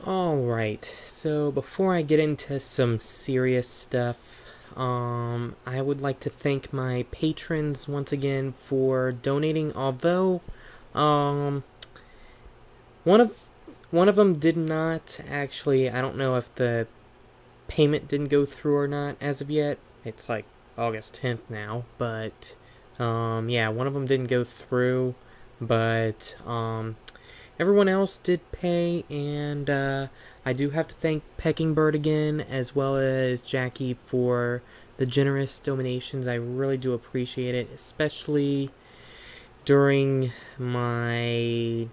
Alright, so before I get into some serious stuff, I would like to thank my patrons once again for donating, although, um, one of one of them did not actually. I don't know if the payment didn't go through or not as of yet. It's like August 10th now, but yeah, one of them didn't go through, but everyone else did pay, and I do have to thank Peckingbird again, as well as Jackie for the generous donations. I really do appreciate it, especially during my,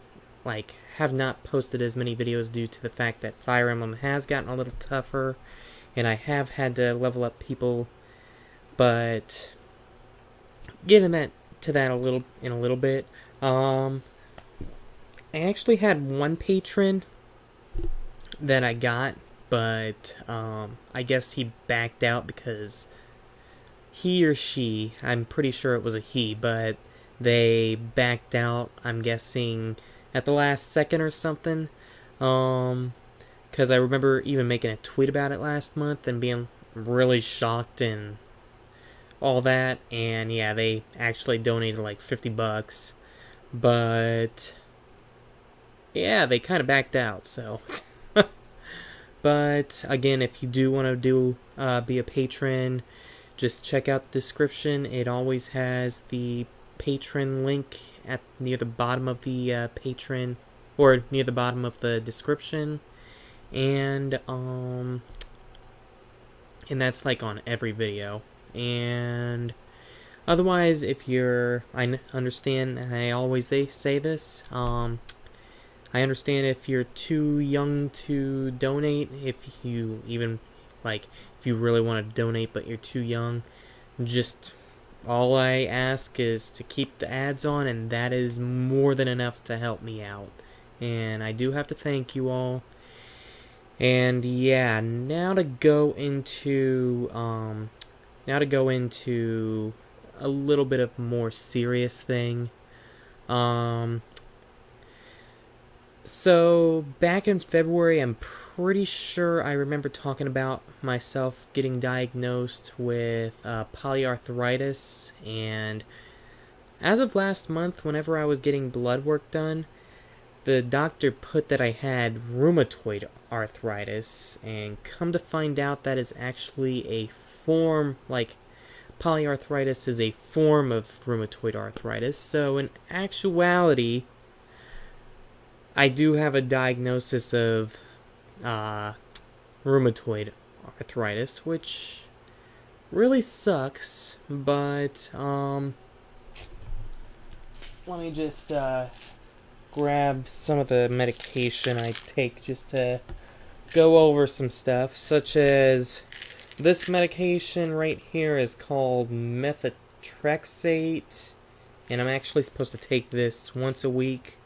have not posted as many videos due to the fact that Fire Emblem has gotten a little tougher, and I have had to level up people, but getting to that in a little bit. I actually had one patron that I got, but I guess he backed out because he or she, I'm pretty sure it was a he, but they backed out, I'm guessing, at the last second or something. Because I remember even making a tweet about it last month and being really shocked and all that. And yeah, they actually donated like $50. But yeah, they kind of backed out, so. But again, if you do want to be a patron, just check out the description. It always has the patron link near the bottom of the patron, or near the bottom of the description, and that's like on every video. And otherwise, if you're, I understand, and I always say this, I understand if you're too young to donate, if you even, if you really want to donate but you're too young, just all I ask is to keep the ads on, and that is more than enough to help me out. And I do have to thank you all. And yeah, now to go into a little bit of more serious thing. So, back in February, I'm pretty sure I remember talking about myself getting diagnosed with Poly Arthritis, and as of last month, whenever I was getting blood work done, the doctor put that I had Rheumatoid Arthritis, and come to find out that is actually a form, polyarthritis is a form of rheumatoid arthritis, so in actuality, I do have a diagnosis of rheumatoid arthritis, which really sucks, but let me just grab some of the medication I take just to go over some stuff, such as this medication right here is called methotrexate, and I'm actually supposed to take this once a week.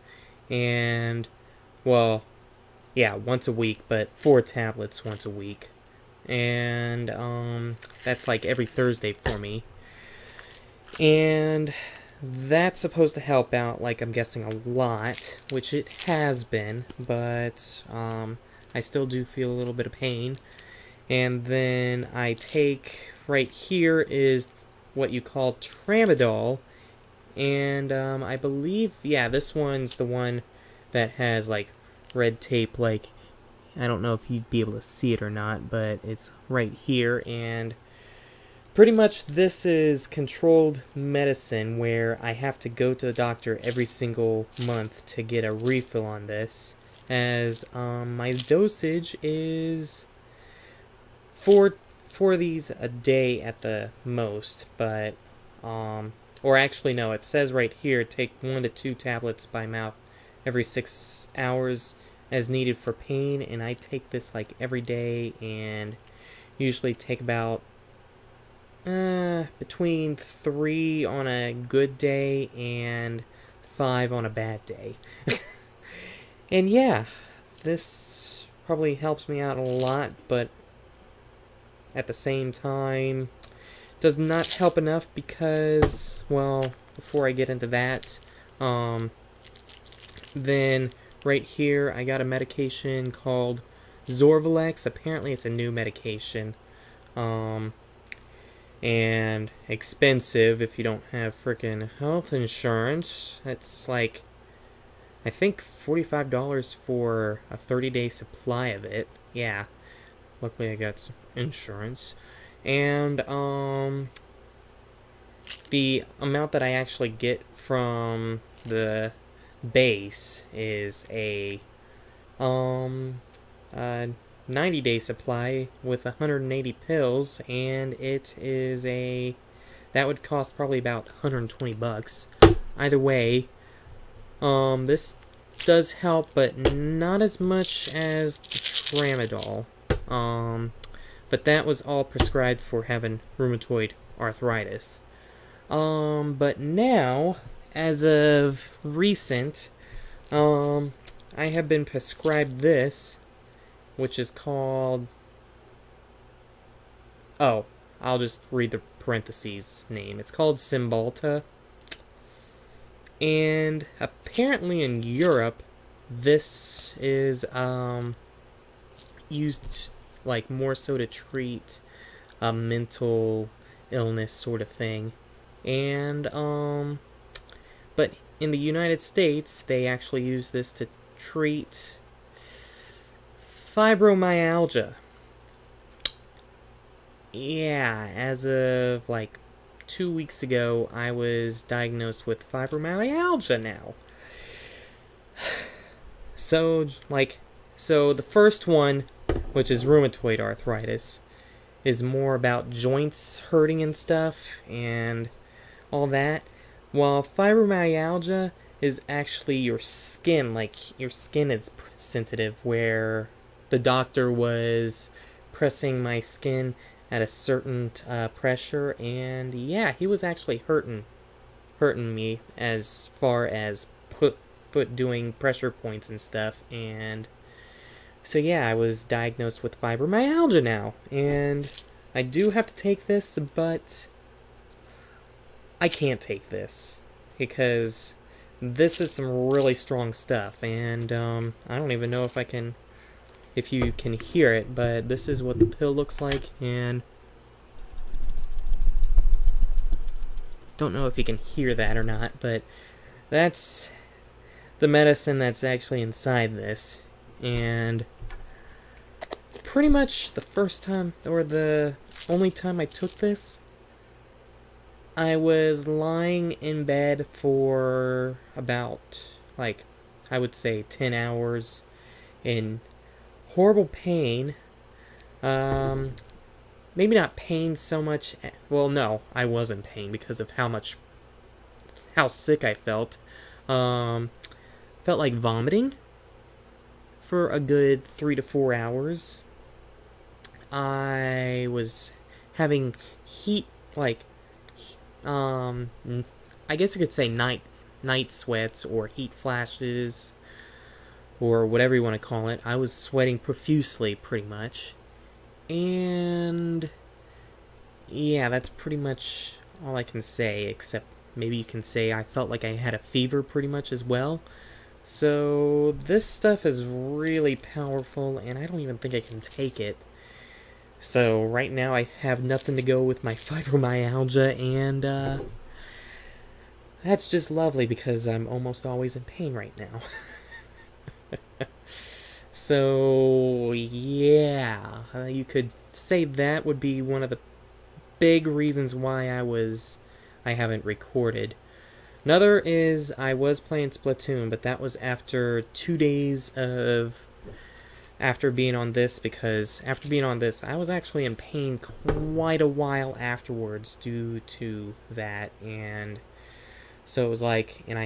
And, well, yeah, once a week, but 4 tablets once a week. And, that's like every Thursday for me. And that's supposed to help out, I'm guessing, a lot, which it has been, but, I still do feel a little bit of pain. And then I take, right here is what you call tramadol. And I believe, yeah, this one's the one that has red tape, I don't know if you'd be able to see it or not, but it's right here. And pretty much this is controlled medicine where I have to go to the doctor every single month to get a refill on this, as my dosage is four of these a day at the most, but or actually, no, it says right here, take 1 to 2 tablets by mouth every 6 hours as needed for pain, and I take this every day, and usually take about between 3 on a good day and 5 on a bad day. And yeah, this probably helps me out a lot, but at the same time, does not help enough because, well, before I get into that, then right here I got a medication called Zorvalex. Apparently it's a new medication. And expensive if you don't have freaking health insurance. It's like, I think $45 for a 30-day supply of it. Yeah, luckily I got insurance. And the amount that I actually get from the base is a 90-day supply with 180 pills, and it is that would cost probably about 120 bucks. Either way, this does help, but not as much as the tramadol. But that was all prescribed for having rheumatoid arthritis. But now, as of recent, I have been prescribed this, which is called... Oh, I'll just read the parentheses name. It's called Cymbalta. And apparently in Europe, this is used like more so to treat a mental illness sort of thing. And but in the United States, they actually use this to treat fibromyalgia. Yeah, as of like 2 weeks ago, I was diagnosed with fibromyalgia now. So the first one, which is rheumatoid arthritis, is more about joints hurting and stuff and all that, while fibromyalgia is actually your skin. Like, your skin is sensitive, where the doctor was pressing my skin at a certain pressure, and yeah, he was actually hurting me as far as doing pressure points and stuff. And so yeah, I was diagnosed with fibromyalgia now, and I do have to take this, but I can't take this because this is some really strong stuff, and I don't even know if you can hear it, but this is what the pill looks like, and don't know if you can hear that or not, but that's the medicine that's actually inside this. And pretty much the first time, or the only time I took this, I was lying in bed for about, like, I would say 10 hours in horrible pain. Maybe not pain so much. Well, no, I was in pain because of how sick I felt. Felt like vomiting for a good 3 to 4 hours. I was having heat, like, I guess you could say night sweats or heat flashes, or whatever you want to call it. I was sweating profusely, pretty much. And yeah, that's pretty much all I can say, except maybe you can say I felt like I had a fever pretty much as well. So this stuff is really powerful, and I don't even think I can take it. So right now I have nothing to go with my fibromyalgia, and that's just lovely because I'm almost always in pain right now. So yeah, you could say that would be one of the big reasons why I haven't recorded. Another is I was playing Splatoon, but that was after 2 days after being on this, because after being on this, I was actually in pain quite a while afterwards due to that. And so it was like, and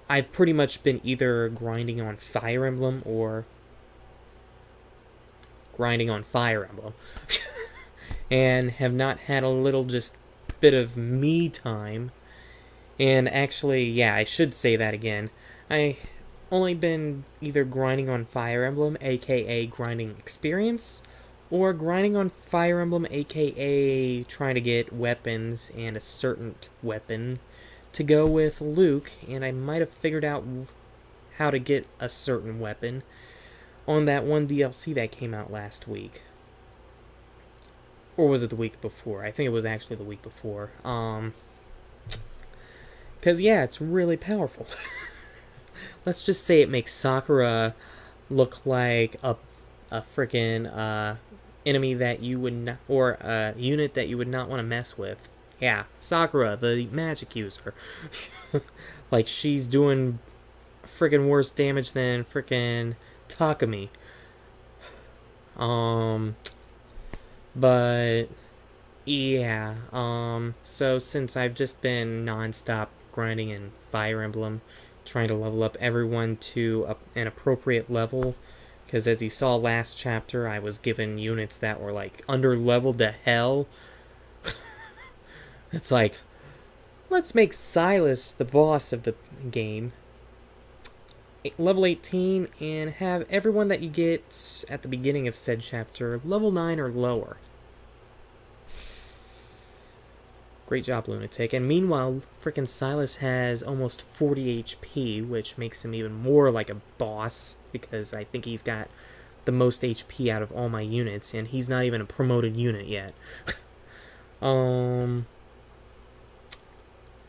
I've pretty much been either grinding on Fire Emblem or grinding on Fire Emblem. And have not had a little just bit of me time. And actually, yeah, I should say that again. I only been either grinding on Fire Emblem, aka grinding experience, or grinding on Fire Emblem, aka trying to get weapons and a certain weapon to go with Luke, and I might have figured out how to get a certain weapon on that one DLC that came out last week. Or was it the week before? I think it was actually the week before. Because, yeah, it's really powerful. Let's just say it makes Sakura look like a freaking enemy that you would not, or a unit that you would not want to mess with. Yeah, Sakura, the magic user. Like, she's doing freaking worse damage than freaking Takumi. But yeah, so since I've just been non-stop grinding in Fire Emblem, trying to level up everyone to an appropriate level, because as you saw last chapter, I was given units that were like under-leveled to hell. It's like, let's make Silas the boss of the game. Level 18, and have everyone that you get at the beginning of said chapter level 9 or lower. Great job, Lunatic. And meanwhile, frickin' Silas has almost 40 HP, which makes him even more like a boss, because I think he's got the most HP out of all my units, and he's not even a promoted unit yet.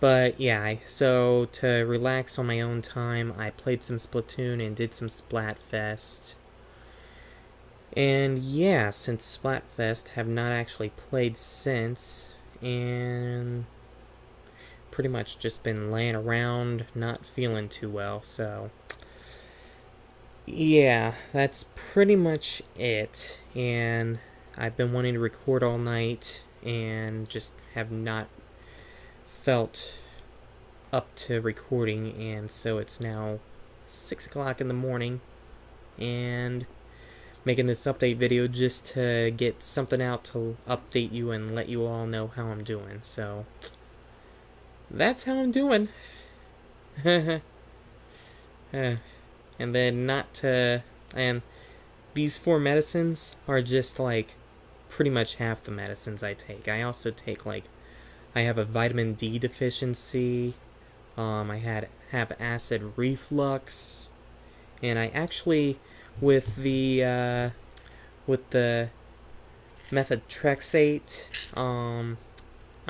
But yeah, so to relax on my own time, I played some Splatoon and did some Splatfest. And yeah, since Splatfest, have not actually played since, and pretty much just been laying around, not feeling too well, so yeah, that's pretty much it. And I've been wanting to record all night and just have not felt up to recording, and so it's now 6 o'clock in the morning and making this update video just to get something out to update you and let you all know how I'm doing. So that's how I'm doing. And then and these 4 medicines are just like pretty much half the medicines I take. I also take like, I have a vitamin D deficiency, I have acid reflux, and I actually, with the methotrexate, I'm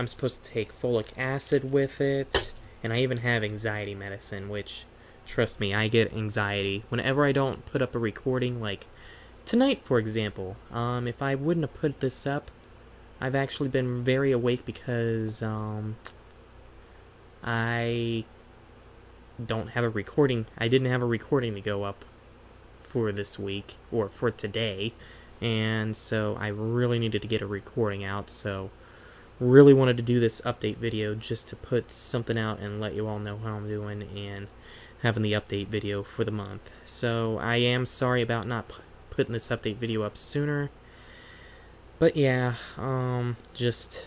supposed to take folic acid with it, and I even have anxiety medicine, which, trust me, I get anxiety whenever I don't put up a recording, like tonight, for example. If I wouldn't have put this up, I've actually been very awake because I don't have a recording. I didn't have a recording to go up for this week, or for today, and so I really needed to get a recording out, so really wanted to do this update video just to put something out and let you all know how I'm doing and having the update video for the month. So I am sorry about not putting this update video up sooner. But yeah, just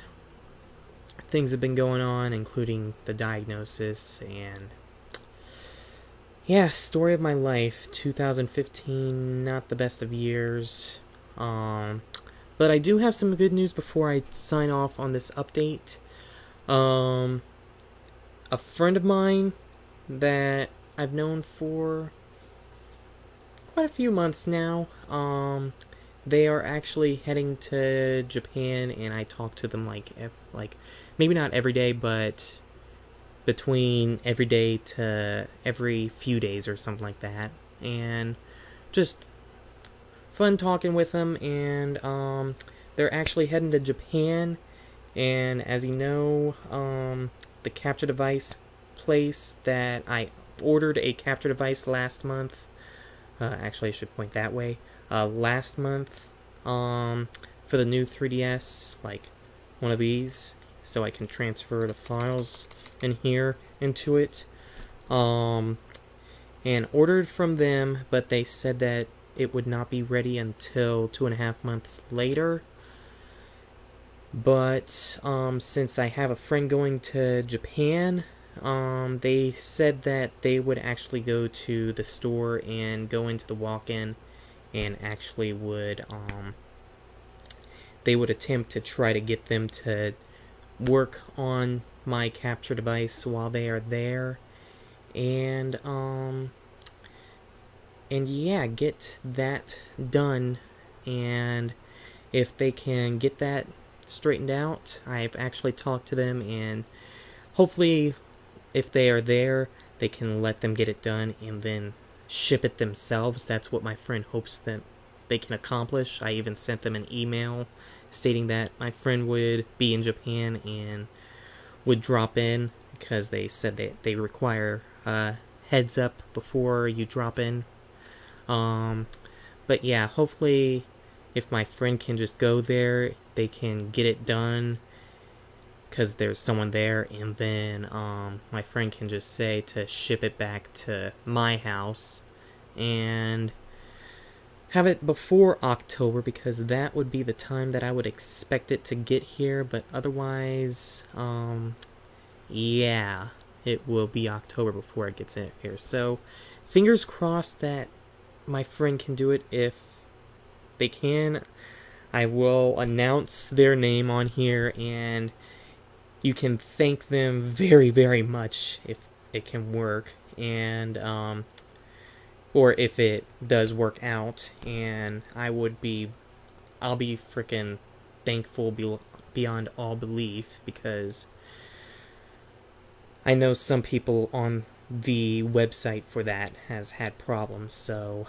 things have been going on, including the diagnosis, and yeah, story of my life. 2015, not the best of years. But I do have some good news before I sign off on this update. A friend of mine that I've known for quite a few months now, they are actually heading to Japan, and I talk to them like maybe not every day, but between every day to every few days or something like that. And just fun talking with them, and they're actually heading to Japan. And as you know, the capture device place that I ordered a capture device last month, actually I should point that way, last month, for the new 3DS, like one of these, so I can transfer the files in here into it, and ordered from them, but they said that it would not be ready until 2.5 months later. But since I have a friend going to Japan, they said that they would actually go to the store and go into the walk-in and actually would they would attempt to try to get them to work on my capture device while they are there. And And yeah, get that done. And if they can get that straightened out, I've actually talked to them, and hopefully if they are there, they can let them get it done and then ship it themselves. That's what my friend hopes that they can accomplish. I even sent them an email stating that my friend would be in Japan and would drop in, because they said that they require heads up before you drop in. But yeah, hopefully if my friend can just go there, they can get it done because there's someone there, and then my friend can just say to ship it back to my house and have it before October, because that would be the time that I would expect it to get here. But otherwise, yeah, it will be October before it gets in here. So fingers crossed that my friend can do it. If they can, I will announce their name on here, and you can thank them very, very much if it can work, and or if it does work out. And I'll be freaking thankful beyond all belief, because I know some people on the website for that has had problems. So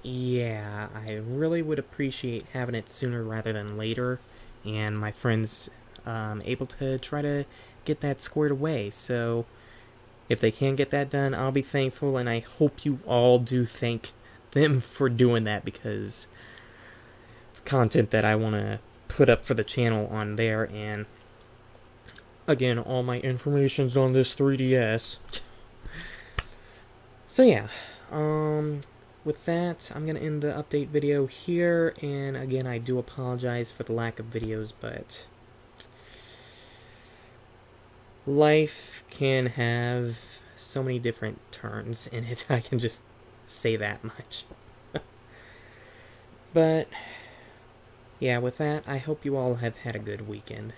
yeah, I really would appreciate having it sooner rather than later, and my friend's able to try to get that squared away. So if they can get that done, I'll be thankful, and I hope you all do thank them for doing that, because it's content that I want to put up for the channel on there. And again, all my information's on this 3DS. So yeah, with that, I'm going to end the update video here, and again, I do apologize for the lack of videos, but life can have so many different turns in it. I can just say that much. But yeah, with that, I hope you all have had a good weekend.